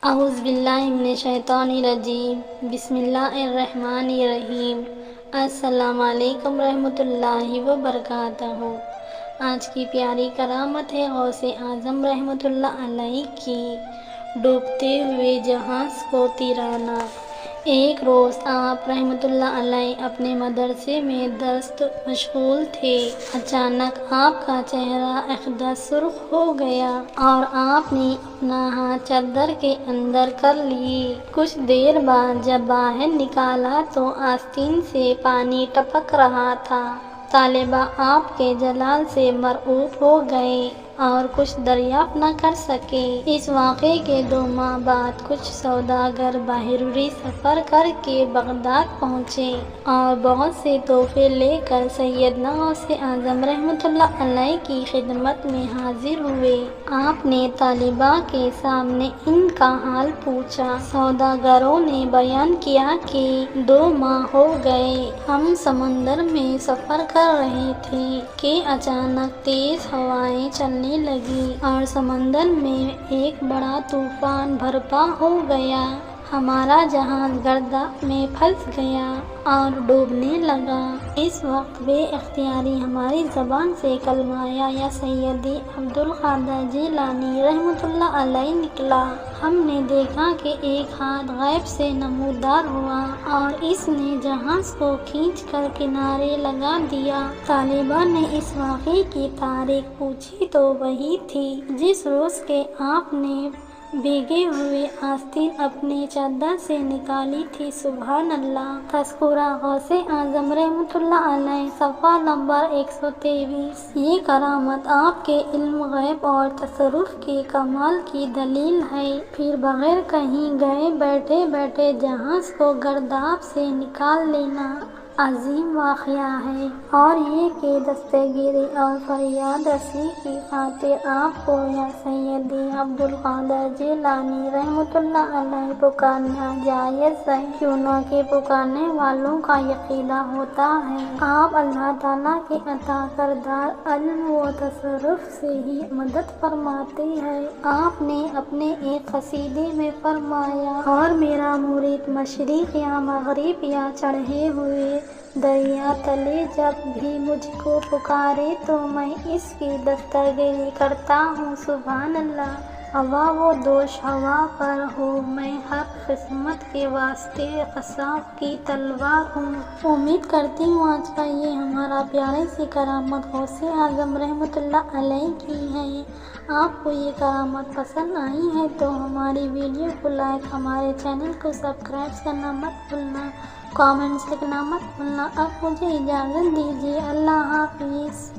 اعوذ باللہ من الشیطان الرجیم، بسم اللہ الرحمن الرحیم۔ السلام علیکم رحمۃ اللہ وبرکاتہ۔ آج کی پیاری کرامت ہے غوث اعظم رحمۃ اللہ علیہ کی ڈوبتے ہوئے جہاز کو تیرانا۔ ایک روز آپ رحمۃ اللہ علیہ اپنے مدرسے میں درس مشغول تھے۔ اچانک آپ کا چہرہ اخضر سرخ ہو گیا اور آپ نے اپنا ہاتھ چادر کے اندر کر لی۔ کچھ دیر بعد جب باہر نکلا تو آستین سے پانی ٹپک رہا تھا۔ طلباء آپ کے جلال سے مرعوب ہو گئے اور کچھ دریافت نہ کر سکے۔ اس واقعے کے 2 ماہ بعد کچھ سوداگر بحری سفر کر کے بغداد پہنچے اور بہت سے تحفے لے کر سیدنا غوث اعظم رحمۃ اللہ علیہ کی خدمت میں حاضر ہوئے۔ آپ نے طلباء کے سامنے ان کا حال پوچھا۔ سوداگروں نے بیان کیا کہ 2 ماہ ہو گئے ہم سمندر میں سفر کر رہے تھے کہ اچانک تیز ہوائیں چلنے لگی اور سمندر میں ایک بڑا طوفان برپا ہو گیا۔ ہمارا جہاز گرداب میں پھنس گیا اور ڈوبنے لگا۔ اس وقت بے اختیاری ہماری زبان سے کلمہ یا سیدی عبدالقادر جیلانی رحمۃ اللہ علیہ نکلا۔ ہم نے دیکھا کہ ایک ہاتھ غیب سے نمودار ہوا اور اس نے جہاز کو کھینچ کر کنارے لگا دیا۔ طلباء نے اس واقعے کی تاریخ پوچھی تو وہی تھی جس روز کہ آپ نے بھیگے ہوئے آستین اپنے چادر سے نکالی تھی۔ سبحان اللہ۔ تذکرہ غوث اعظم رحمۃ اللہ علیہ، صفحہ نمبر 123۔ یہ کرامت آپ کے علم غیب اور تصرف کے کمال کی دلیل ہے۔ پھر بغیر کہیں گئے بیٹھے بیٹھے جہاز کو گرداب سے نکال لینا عظیم واقعہ ہے، اور یہ کہ دستگیری اور فریاد رسی کی خاطر آپ کو یا سیدی عبدالقادر جیلانی رحمۃ اللہ علیہ پکارنا جائز ہے، کیونکہ پکارنے والوں کا عقیدہ ہوتا ہے آپ اللہ تعالیٰ کے عطا کردہ علم و تصرف سے ہی مدد فرماتے ہیں۔ آپ نے اپنے ایک قصیدے میں فرمایا، اور میرا مرید مشرق یا مغرب یا چڑھے ہوئے دریا تلے جب بھی مجھ کو پکارے تو میں اس کی دستگیری کرتا ہوں۔ سبحان اللہ۔ ہوا و دوش ہوا پر ہو، میں ہر قسمت کے واسطے قصاص کی تلوار ہوں۔ امید کرتی ہوں آج کا یہ ہمارا پیارے سی کرامت غوث اعظم رحمۃ اللہ علیہ کی ہے۔ آپ کو یہ کرامت پسند آئی ہے تو ہماری ویڈیو کو لائک، ہمارے چینل کو سبسکرائب کرنا مت بھولنا، کامنٹس لکھنا مت بھولنا۔ اب مجھے اجازت دیجیے، اللہ حافظ۔